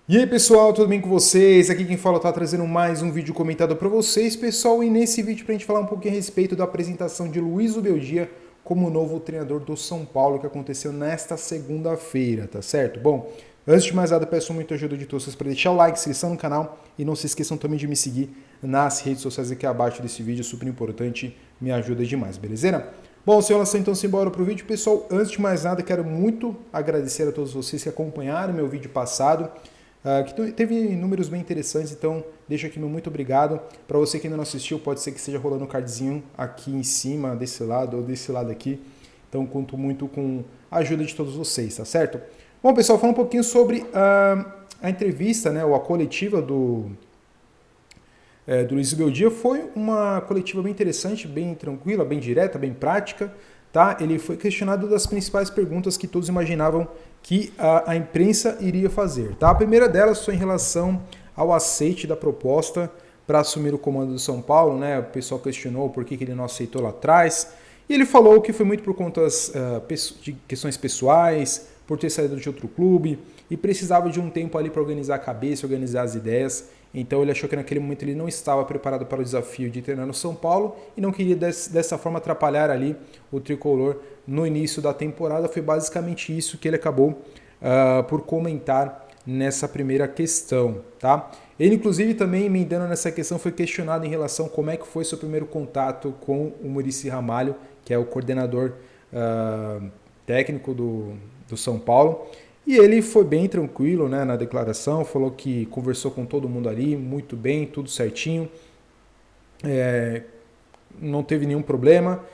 E aí pessoal, tudo bem com vocês? Aqui quem fala tá trazendo mais um vídeo comentado para vocês, pessoal, e nesse vídeo pra gente falar um pouquinho a respeito da apresentação de Luiz Ubeldia como novo treinador do São Paulo, que aconteceu nesta segunda-feira, tá certo? Bom, antes de mais nada, peço muito a ajuda de todos vocês para deixar o like, se inscrevam no canal e não se esqueçam também de me seguir nas redes sociais aqui abaixo desse vídeo, super importante, me ajuda demais, beleza? Bom, sem enrolação, então simbora pro vídeo, pessoal. Antes de mais nada, quero muito agradecer a todos vocês que acompanharam meu vídeo passado, que teve números bem interessantes, então deixo aqui meu muito obrigado. Para você que ainda não assistiu, pode ser que esteja rolando um cardzinho aqui em cima, desse lado ou desse lado aqui. Então conto muito com a ajuda de todos vocês, tá certo? Bom, pessoal, falando um pouquinho sobre a entrevista, né, ou a coletiva do Luiz Beldia, foi uma coletiva bem interessante, bem tranquila, bem direta, bem prática. Tá? Ele foi questionado das principais perguntas que todos imaginavam que a imprensa iria fazer. Tá? A primeira delas foi em relação ao aceite da proposta para assumir o comando do São Paulo. Né? O pessoal questionou por que ele não aceitou lá atrás. E ele falou que foi muito por conta de questões pessoais, por ter saído de outro clube e precisava de um tempo ali para organizar a cabeça, organizar as ideias. Então ele achou que naquele momento ele não estava preparado para o desafio de treinar no São Paulo e não queria dessa forma atrapalhar ali o tricolor no início da temporada. Foi basicamente isso que ele acabou por comentar nessa primeira questão, tá? Ele inclusive também, emendando nessa questão, foi questionado em relação a como é que foi seu primeiro contato com o Muricy Ramalho, que é o coordenador técnico do São Paulo. E ele foi bem tranquilo, né, na declaração, falou que conversou com todo mundo ali, muito bem, tudo certinho, não teve nenhum problema.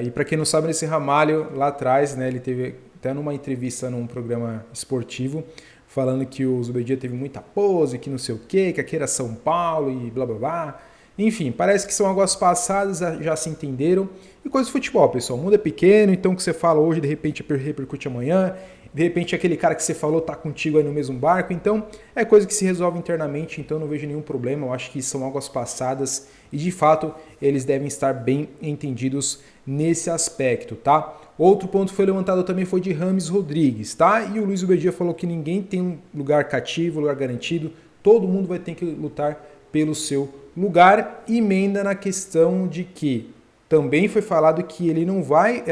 E para quem não sabe, nesse Ramalho, lá atrás, né, ele teve até numa entrevista num programa esportivo, falando que o Zubeldia teve muita pose, que não sei o quê, que aqui era São Paulo e blá blá blá. Enfim, parece que são águas passadas, já se entenderam. E coisa de futebol, pessoal. O mundo é pequeno, então o que você fala hoje, de repente repercute amanhã. De repente aquele cara que você falou tá contigo aí no mesmo barco. Então é coisa que se resolve internamente, então não vejo nenhum problema. Eu acho que são águas passadas e de fato eles devem estar bem entendidos nesse aspecto, tá? Outro ponto que foi levantado também foi de Rames Rodrigues, tá? E o Luiz Ubeldia falou que ninguém tem um lugar cativo, lugar garantido. Todo mundo vai ter que lutar pelo seu lugar. E emenda na questão de que também foi falado que ele não vai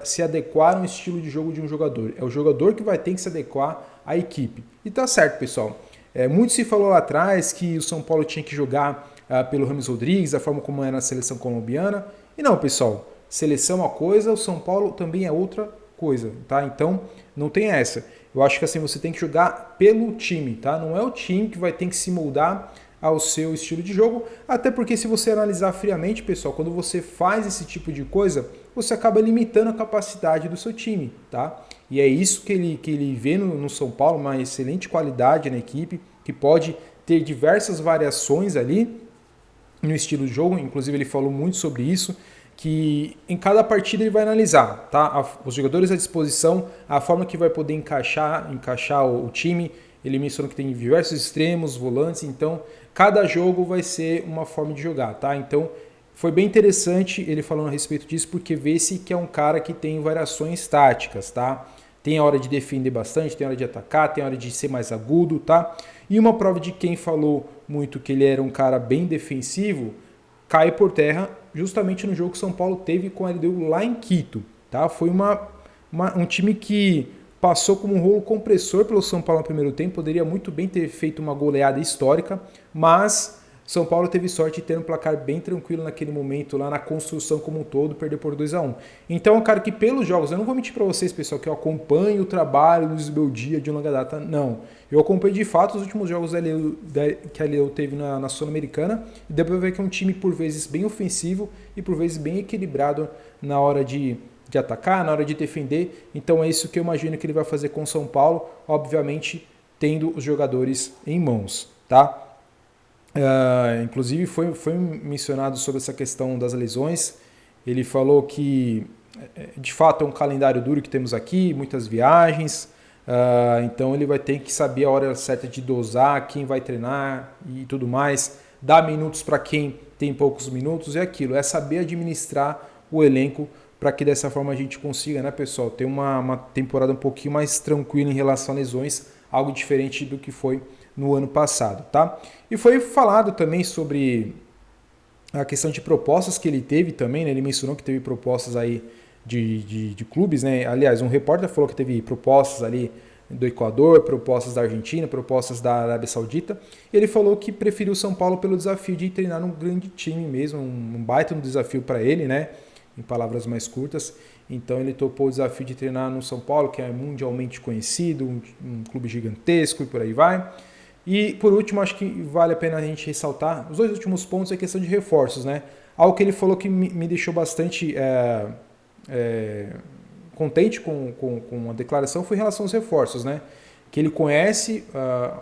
se adequar ao estilo de jogo de um jogador. É o jogador que vai ter que se adequar à equipe. E tá certo, pessoal. Muito se falou lá atrás que o São Paulo tinha que jogar pelo Rames Rodrigues, a forma como era na seleção colombiana. E não, pessoal. Seleção é uma coisa, o São Paulo também é outra coisa, tá? Então, não tem essa. Eu acho que assim, você tem que jogar pelo time, tá? Não é o time que vai ter que se moldar ao seu estilo de jogo, até porque se você analisar friamente, pessoal, quando você faz esse tipo de coisa, você acaba limitando a capacidade do seu time, tá? E é isso que ele vê no São Paulo, uma excelente qualidade na equipe, que pode ter diversas variações ali no estilo de jogo, inclusive ele falou muito sobre isso, que em cada partida ele vai analisar, tá? Os jogadores à disposição, a forma que vai poder encaixar o time. Ele mencionou que tem diversos extremos, volantes, então cada jogo vai ser uma forma de jogar, tá? Então foi bem interessante ele falando a respeito disso, porque vê-se que é um cara que tem variações táticas, tá? Tem a hora de defender bastante, tem a hora de atacar, tem a hora de ser mais agudo, tá? E uma prova de quem falou muito que ele era um cara bem defensivo, cai por terra justamente no jogo que o São Paulo teve com a LDU lá em Quito, tá? Foi um time que passou como um rolo compressor pelo São Paulo no primeiro tempo, poderia muito bem ter feito uma goleada histórica, mas São Paulo teve sorte de ter um placar bem tranquilo naquele momento, lá na construção como um todo, perder por 2-1. Então é um cara que pelos jogos, eu não vou mentir para vocês, pessoal, que eu acompanho o trabalho do Luiz Beldia de longa data, não. Eu acompanhei de fato os últimos jogos que a LDU teve na Sul-Americana, e deu para ver que é um time por vezes bem ofensivo e por vezes bem equilibrado na hora de atacar, na hora de defender. Então é isso que eu imagino que ele vai fazer com o São Paulo, obviamente tendo os jogadores em mãos, tá? Inclusive foi mencionado sobre essa questão das lesões. Ele falou que de fato é um calendário duro que temos aqui, muitas viagens, então ele vai ter que saber a hora certa de dosar, quem vai treinar e tudo mais, dar minutos para quem tem poucos minutos, é aquilo, é saber administrar o elenco para que dessa forma a gente consiga, né, pessoal, ter uma temporada um pouquinho mais tranquila em relação a lesões, algo diferente do que foi no ano passado, tá? E foi falado também sobre a questão de propostas que ele teve também, né? Ele mencionou que teve propostas aí de clubes, né? Aliás, um repórter falou que teve propostas ali do Equador, propostas da Argentina, propostas da Arábia Saudita. Ele falou que preferiu o São Paulo pelo desafio de treinar num grande time mesmo, um baita desafio para ele, né? Em palavras mais curtas. Então ele topou o desafio de treinar no São Paulo, que é mundialmente conhecido, um clube gigantesco e por aí vai. E por último, acho que vale a pena a gente ressaltar, os dois últimos pontos é a questão de reforços, né? Algo que ele falou que me deixou bastante contente com a declaração foi em relação aos reforços, né? Que ele conhece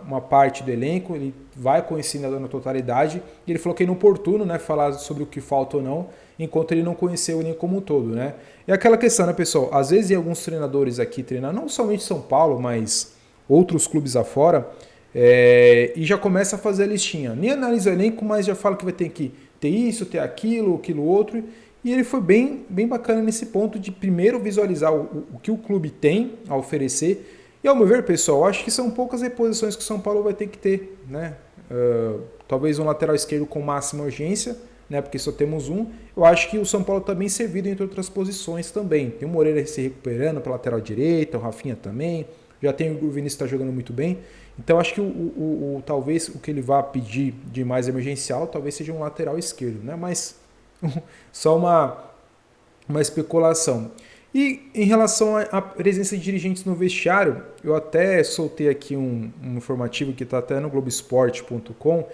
uma parte do elenco, ele vai conhecendo na totalidade, e ele falou que é inoportuno, né, falar sobre o que falta ou não, enquanto ele não conheceu o elenco como um todo, né? E aquela questão, né, pessoal? Às vezes alguns treinadores aqui treinam, não somente São Paulo, mas outros clubes afora, e já começa a fazer a listinha. Nem analisa o elenco, mas já fala que vai ter que ter isso, ter aquilo outro. E ele foi bem bacana nesse ponto de primeiro visualizar o que o clube tem a oferecer. E ao meu ver, pessoal, acho que são poucas reposições que o São Paulo vai ter que ter, né? Talvez um lateral esquerdo com máxima urgência, né? Porque só temos um. Eu acho que o São Paulo está bem servido entre outras posições também. Tem o Moreira se recuperando para lateral direita, o Rafinha também. Já tem o Vinícius que está jogando muito bem. Então acho que talvez o que ele vá pedir de mais emergencial talvez seja um lateral esquerdo, né? Mas só uma especulação. E em relação à presença de dirigentes no vestiário, eu até soltei aqui um informativo que está até no Globoesporte.com,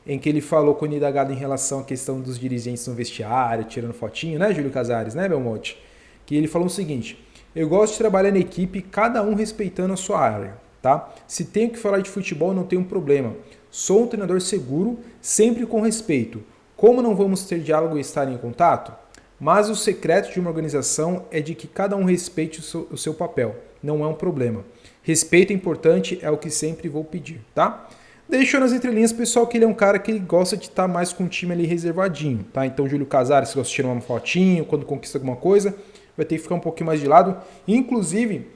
em que ele falou com o indagado em relação à questão dos dirigentes no vestiário, tirando fotinho, né, Júlio Casares, né, Belmonte? Que ele falou o seguinte: eu gosto de trabalhar na equipe, cada um respeitando a sua área, tá? Se tenho que falar de futebol, não tenho problema. Sou um treinador seguro, sempre com respeito. Como não vamos ter diálogo e estar em contato? Mas o secreto de uma organização é de que cada um respeite o seu papel. Não é um problema. Respeito é importante, é o que sempre vou pedir, tá? Deixou nas entrelinhas, pessoal, que ele é um cara que ele gosta de estar mais com o time ali reservadinho, tá? Então, Júlio Casares, se gosta de tirar uma fotinho, quando conquista alguma coisa, vai ter que ficar um pouquinho mais de lado. Inclusive,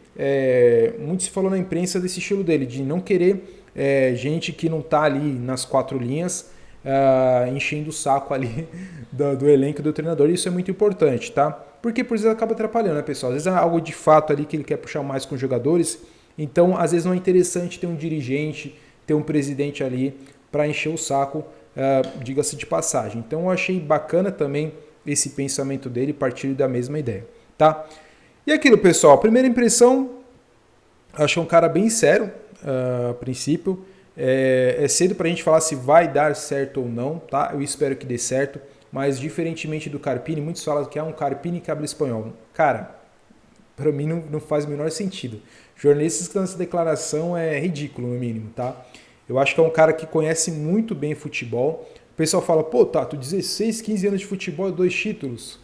muito se falou na imprensa desse estilo dele, de não querer gente que não tá ali nas quatro linhas, enchendo o saco ali do elenco do treinador. Isso é muito importante, tá? Porque por vezes acaba atrapalhando, né, pessoal? Às vezes é algo de fato ali que ele quer puxar mais com os jogadores, então às vezes não é interessante ter um dirigente, ter um presidente ali para encher o saco, diga-se de passagem. Então eu achei bacana também esse pensamento dele, partindo da mesma ideia, tá? E aquilo, pessoal, primeira impressão, achei um cara bem sério, a princípio. É cedo para a gente falar se vai dar certo ou não, tá? Eu espero que dê certo, mas diferentemente do Carpini, muitos falam que é um Carpini que habla espanhol. Cara, para mim não faz o menor sentido. Jornalistas que dão essa declaração é ridículo, no mínimo, tá? Eu acho que é um cara que conhece muito bem futebol. O pessoal fala, pô, Tato, 16, 15 anos de futebol e 2 títulos.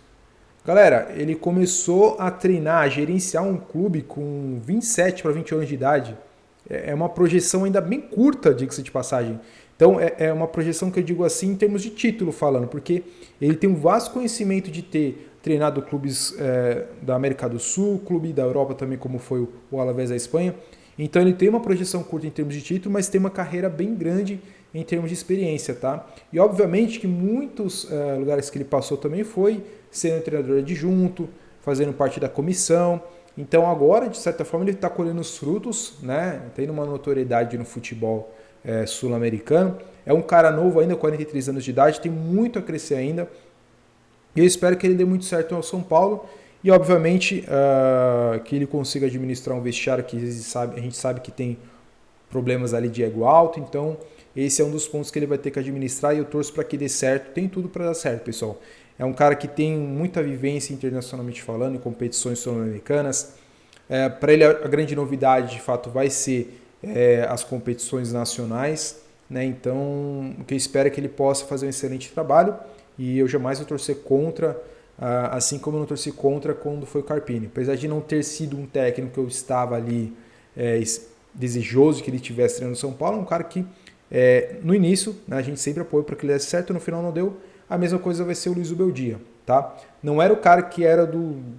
Galera, ele começou a treinar, a gerenciar um clube com 27 para 20 anos de idade. É uma projeção ainda bem curta, diga-se de passagem. Então, é uma projeção que eu digo assim em termos de título falando, porque ele tem um vasto conhecimento de ter treinado clubes da América do Sul, clube da Europa também, como foi o Alavés da Espanha. Então, ele tem uma projeção curta em termos de título, mas tem uma carreira bem grande em termos de experiência, tá? E, obviamente, que muitos lugares que ele passou também foi sendo treinador adjunto, fazendo parte da comissão. Então agora, de certa forma, ele está colhendo os frutos, né? Tendo uma notoriedade no futebol sul-americano. É um cara novo ainda, 43 anos de idade, tem muito a crescer ainda. E eu espero que ele dê muito certo ao São Paulo e, obviamente, que ele consiga administrar um vestiário que a gente sabe que tem problemas ali de ego alto. Então, esse é um dos pontos que ele vai ter que administrar e eu torço para que dê certo. Tem tudo para dar certo, pessoal. É um cara que tem muita vivência internacionalmente falando, em competições sul-americanas. Para ele, a grande novidade, de fato, vai ser as competições nacionais, né? Então, o que eu espero é que ele possa fazer um excelente trabalho e eu jamais vou torcer contra, assim como eu não torci contra quando foi o Carpini. Apesar de não ter sido um técnico que eu estava ali desejoso que ele tivesse treinando no São Paulo, é um cara que, no início, né, a gente sempre apoiou para que ele desse certo, no final não deu. A mesma coisa vai ser o Luiz Ubeldia, tá? Não era o cara que era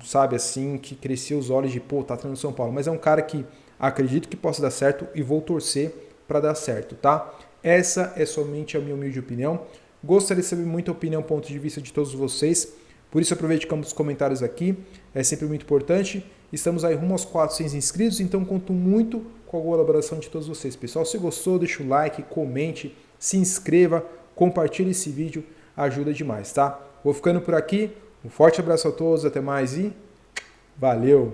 sabe assim, que crescia os olhos de, pô, tá treinando São Paulo, mas é um cara que acredito que possa dar certo e vou torcer para dar certo, tá? Essa é somente a minha humilde opinião. Gostaria de saber muito a opinião, ponto de vista de todos vocês. Por isso aproveite os comentários aqui, é sempre muito importante. Estamos aí rumo aos 400 inscritos, então conto muito com a colaboração de todos vocês. Pessoal, se gostou, deixa o like, comente, se inscreva, compartilhe esse vídeo, ajuda demais, tá? Vou ficando por aqui, um forte abraço a todos, até mais e valeu!